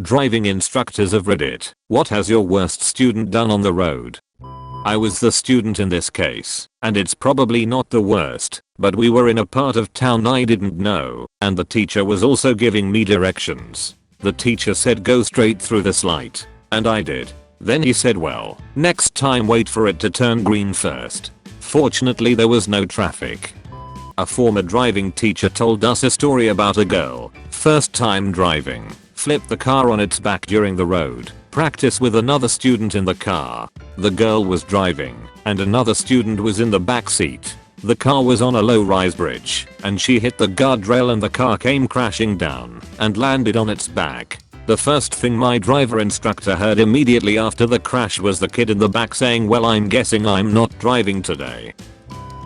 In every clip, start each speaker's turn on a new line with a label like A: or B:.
A: Driving instructors of Reddit, what has your worst student done on the road? I was the student in this case, and it's probably not the worst, but we were in a part of town I didn't know, and the teacher was also giving me directions. The teacher said go straight through this light, and I did. Then he said, well, next time wait for it to turn green first. Fortunately there was no traffic. A former driving teacher told us a story about a girl, first time driving, flipped the car on its back during the road practice with another student in the car. The girl was driving, and another student was in the back seat. The car was on a low-rise bridge, and she hit the guardrail and the car came crashing down and landed on its back. The first thing my driver instructor heard immediately after the crash was the kid in the back saying, well, I'm guessing I'm not driving today.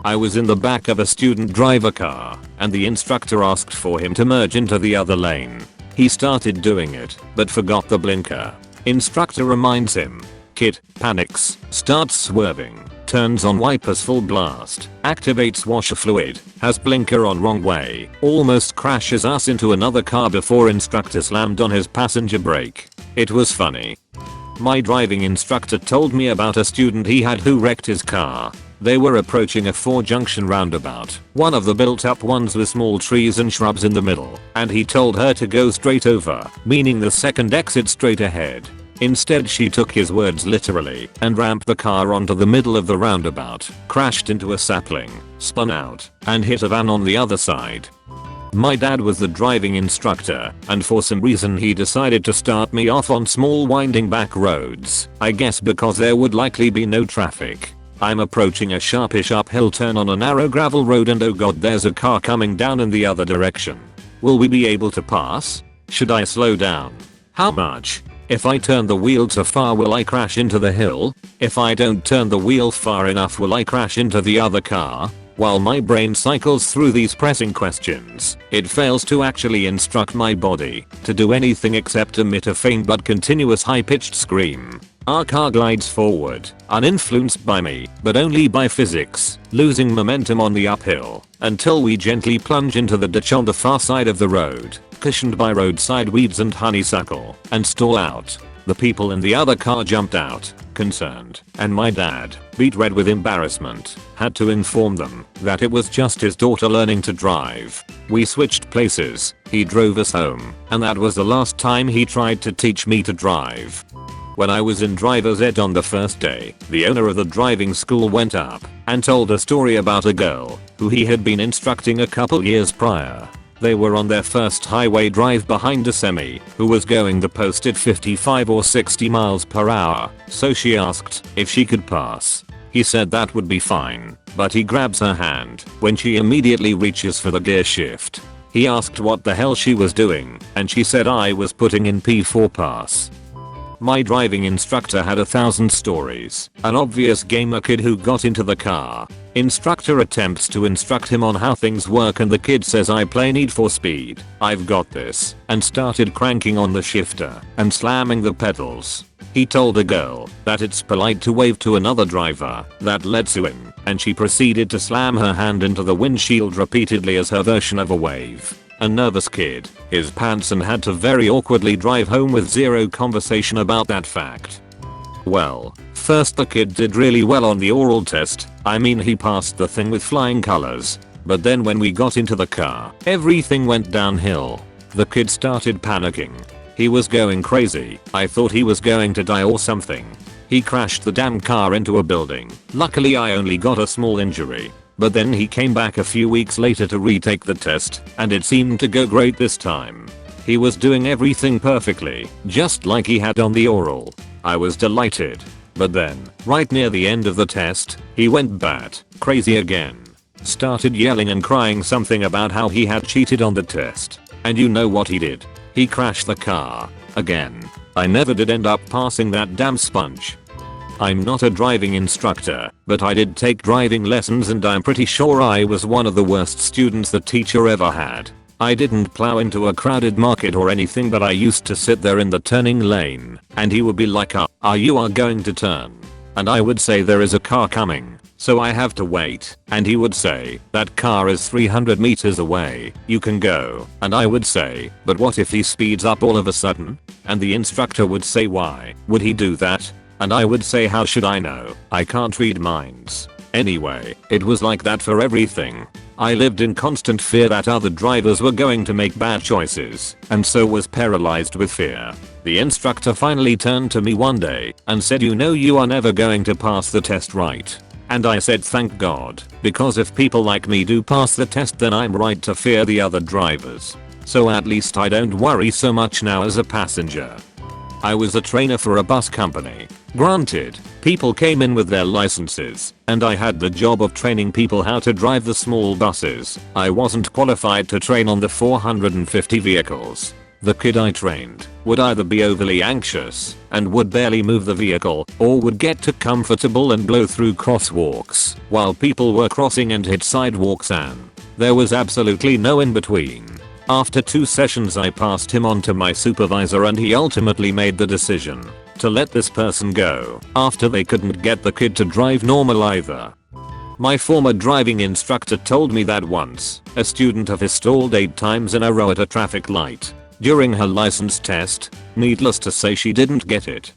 A: I was in the back of a student driver car, and the instructor asked for him to merge into the other lane. He started doing it, but forgot the blinker. Instructor reminds him. Kid panics, starts swerving, turns on wipers full blast, activates washer fluid, has blinker on wrong way, almost crashes us into another car before instructor slammed on his passenger brake. It was funny. My driving instructor told me about a student he had who wrecked his car. They were approaching a 4-junction roundabout, one of the built-up ones with small trees and shrubs in the middle, and he told her to go straight over, meaning the second exit straight ahead. Instead she took his words literally and ramped the car onto the middle of the roundabout, crashed into a sapling, spun out, and hit a van on the other side. My dad was the driving instructor, and for some reason he decided to start me off on small winding back roads, I guess because there would likely be no traffic. I'm approaching a sharpish uphill turn on a narrow gravel road and oh god, there's a car coming down in the other direction. Will we be able to pass? Should I slow down? How much? If I turn the wheel too far will I crash into the hill? If I don't turn the wheel far enough will I crash into the other car? While my brain cycles through these pressing questions, it fails to actually instruct my body to do anything except emit a faint but continuous high-pitched scream. Our car glides forward, uninfluenced by me, but only by physics, losing momentum on the uphill, until we gently plunge into the ditch on the far side of the road, cushioned by roadside weeds and honeysuckle, and stall out. The people in the other car jumped out, concerned, and my dad, beet red with embarrassment, had to inform them that it was just his daughter learning to drive. We switched places, he drove us home, and that was the last time he tried to teach me to drive. When I was in driver's ed on the first day, the owner of the driving school went up and told a story about a girl who he had been instructing a couple years prior. They were on their first highway drive behind a semi who was going the posted 55 or 60 miles per hour, so she asked if she could pass. He said that would be fine, but he grabs her hand when she immediately reaches for the gear shift. He asked what the hell she was doing, and she said I was putting in P4 pass. My driving instructor had 1,000 stories. An obvious gamer kid who got into the car. Instructor attempts to instruct him on how things work and the kid says I play Need for Speed, I've got this, and started cranking on the shifter and slamming the pedals. He told a girl that it's polite to wave to another driver that lets you in, and she proceeded to slam her hand into the windshield repeatedly as her version of a wave. A nervous kid, his pants, and had to very awkwardly drive home with zero conversation about that fact. Well, first the kid did really well on the oral test, I mean he passed the thing with flying colors. But then when we got into the car, everything went downhill. The kid started panicking. He was going crazy, I thought he was going to die or something. He crashed the damn car into a building. Luckily I only got a small injury. But then he came back a few weeks later to retake the test, and it seemed to go great this time. He was doing everything perfectly, just like he had on the oral. I was delighted. But then, right near the end of the test, he went bat crazy again. Started yelling and crying something about how he had cheated on the test. And you know what he did? He crashed the car. Again. I never did end up passing that damn sponge. I'm not a driving instructor, but I did take driving lessons and I'm pretty sure I was one of the worst students the teacher ever had. I didn't plow into a crowded market or anything, but I used to sit there in the turning lane and he would be like, are you going to turn? And I would say there is a car coming. So I have to wait, and he would say, that car is 300 meters away, you can go, and I would say, but what if he speeds up all of a sudden? And the instructor would say, why would he do that? And I would say, how should I know? I can't read minds. Anyway, it was like that for everything. I lived in constant fear that other drivers were going to make bad choices, and so was paralyzed with fear. The instructor finally turned to me one day and said, you know you are never going to pass the test, right? And I said, thank God, because if people like me do pass the test, then I'm right to fear the other drivers. So at least I don't worry so much now as a passenger. I was a trainer for a bus company. Granted, people came in with their licenses, and I had the job of training people how to drive the small buses. I wasn't qualified to train on the 450 vehicles. The kid I trained would either be overly anxious and would barely move the vehicle, or would get too comfortable and blow through crosswalks while people were crossing and hit sidewalks, and there was absolutely no in between. After 2 sessions I passed him on to my supervisor, and he ultimately made the decision to let this person go after they couldn't get the kid to drive normal either. My former driving instructor told me that once, a student of his stalled 8 times in a row at a traffic light during her license test. Needless to say, she didn't get it.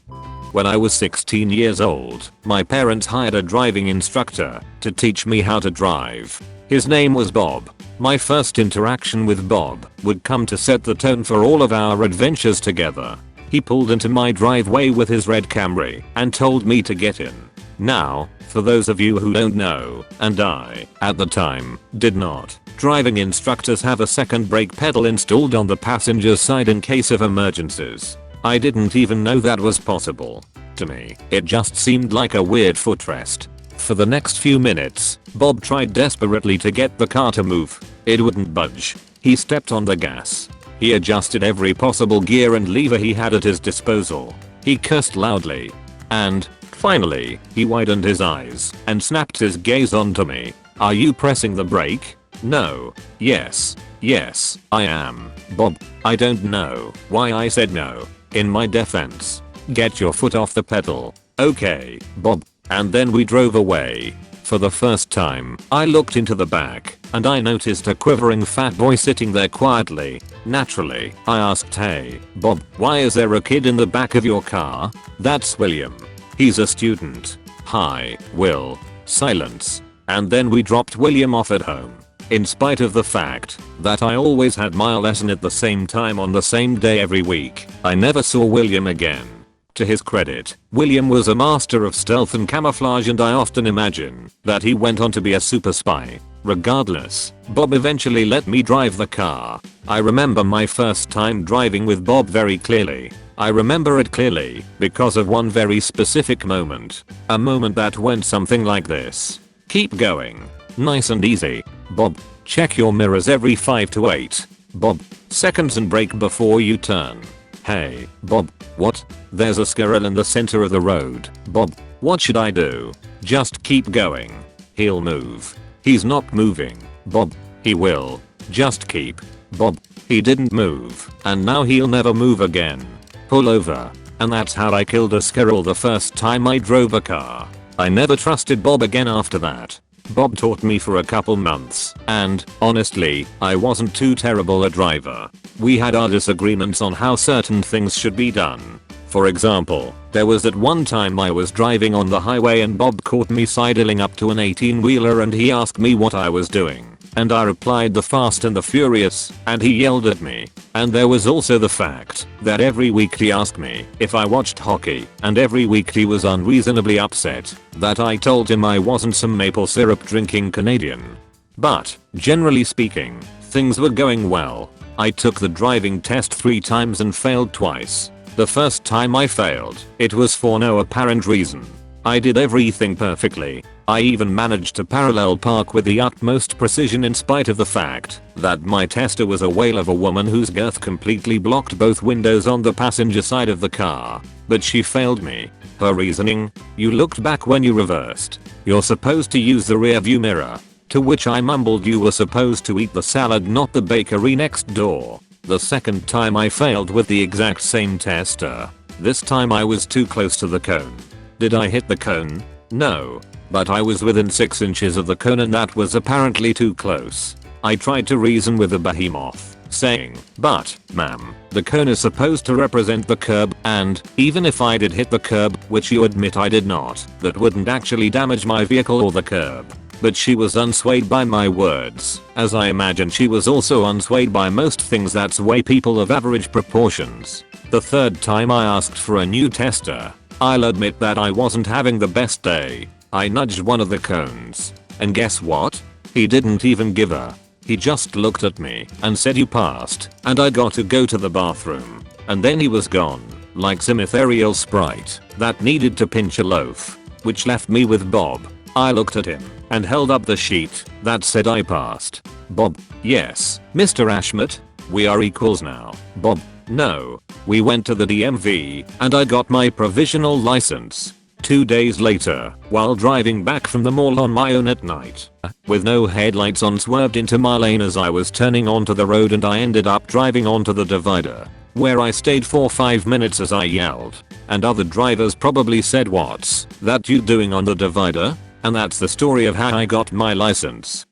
A: When I was 16 years old, my parents hired a driving instructor to teach me how to drive. His name was Bob. My first interaction with Bob would come to set the tone for all of our adventures together. He pulled into my driveway with his red Camry and told me to get in. Now, for those of you who don't know, and I, at the time, did not, driving instructors have a second brake pedal installed on the passenger side in case of emergencies. I didn't even know that was possible. To me, it just seemed like a weird footrest. For the next few minutes, Bob tried desperately to get the car to move. It wouldn't budge. He stepped on the gas. He adjusted every possible gear and lever he had at his disposal. He cursed loudly. And, finally, he widened his eyes and snapped his gaze onto me. Are you pressing the brake? No. Yes. Yes, I am. Bob, I don't know why I said no. In my defense, get your foot off the pedal. Okay, Bob. And then we drove away. For the first time, I looked into the back, and I noticed a quivering fat boy sitting there quietly. Naturally, I asked, hey, Bob, why is there a kid in the back of your car? That's William. He's a student. Hi, Will. Silence. And then we dropped William off at home. In spite of the fact that I always had my lesson at the same time on the same day every week, I never saw William again. To his credit, William was a master of stealth and camouflage, and I often imagine that he went on to be a super spy. Regardless, Bob eventually let me drive the car. I remember my first time driving with Bob very clearly. I remember it clearly because of one very specific moment. A moment that went something like this. Keep going. Nice and easy. Bob, check your mirrors every 5 to 8. Bob, seconds and brake before you turn. Hey, Bob, what? There's a squirrel in the center of the road. Bob, what should I do? Just keep going. He'll move. He's not moving. Bob, he will. Just keep. Bob, he didn't move, and now he'll never move again. Pull over. And that's how I killed a squirrel the first time I drove a car. I never trusted Bob again after that. Bob taught me for a couple months, and, honestly, I wasn't too terrible a driver. We had our disagreements on how certain things should be done. For example, there was that one time I was driving on the highway and Bob caught me sidling up to an 18-wheeler and he asked me what I was doing. And I replied the Fast and the Furious, and he yelled at me. And there was also the fact that every week he asked me if I watched hockey, and every week he was unreasonably upset that I told him I wasn't some maple syrup drinking Canadian. But, generally speaking, things were going well. I took the driving test 3 times and failed twice. The first time I failed, it was for no apparent reason. I did everything perfectly. I even managed to parallel park with the utmost precision in spite of the fact that my tester was a whale of a woman whose girth completely blocked both windows on the passenger side of the car. But she failed me. Her reasoning? You looked back when you reversed. You're supposed to use the rear view mirror. To which I mumbled you were supposed to eat the salad, not the bakery next door. The second time I failed with the exact same tester. This time I was too close to the cone. Did I hit the cone? No. but I was within 6 inches of the cone and that was apparently too close. I tried to reason with the behemoth, saying, "But, ma'am, the cone is supposed to represent the curb and, even if I did hit the curb, which you admit I did not, that wouldn't actually damage my vehicle or the curb." But she was unswayed by my words, as I imagine she was also unswayed by most things that sway people of average proportions. The third time I asked for a new tester, I'll admit that I wasn't having the best day. I nudged one of the cones, and guess what? He didn't even give a. He just looked at me and said you passed, and I got to go to the bathroom. And then he was gone, like some ethereal sprite that needed to pinch a loaf, which left me with Bob. I looked at him and held up the sheet that said I passed. Bob: "Yes, Mr. Ashmut, we are equals now." Bob: "No, we went to the DMV and I got my provisional license." 2 days later, while driving back from the mall on my own at night, with no headlights on, swerved into my lane as I was turning onto the road and I ended up driving onto the divider, where I stayed for 5 minutes as I yelled, and other drivers probably said, "What's that you doing on the divider?" And that's the story of how I got my license.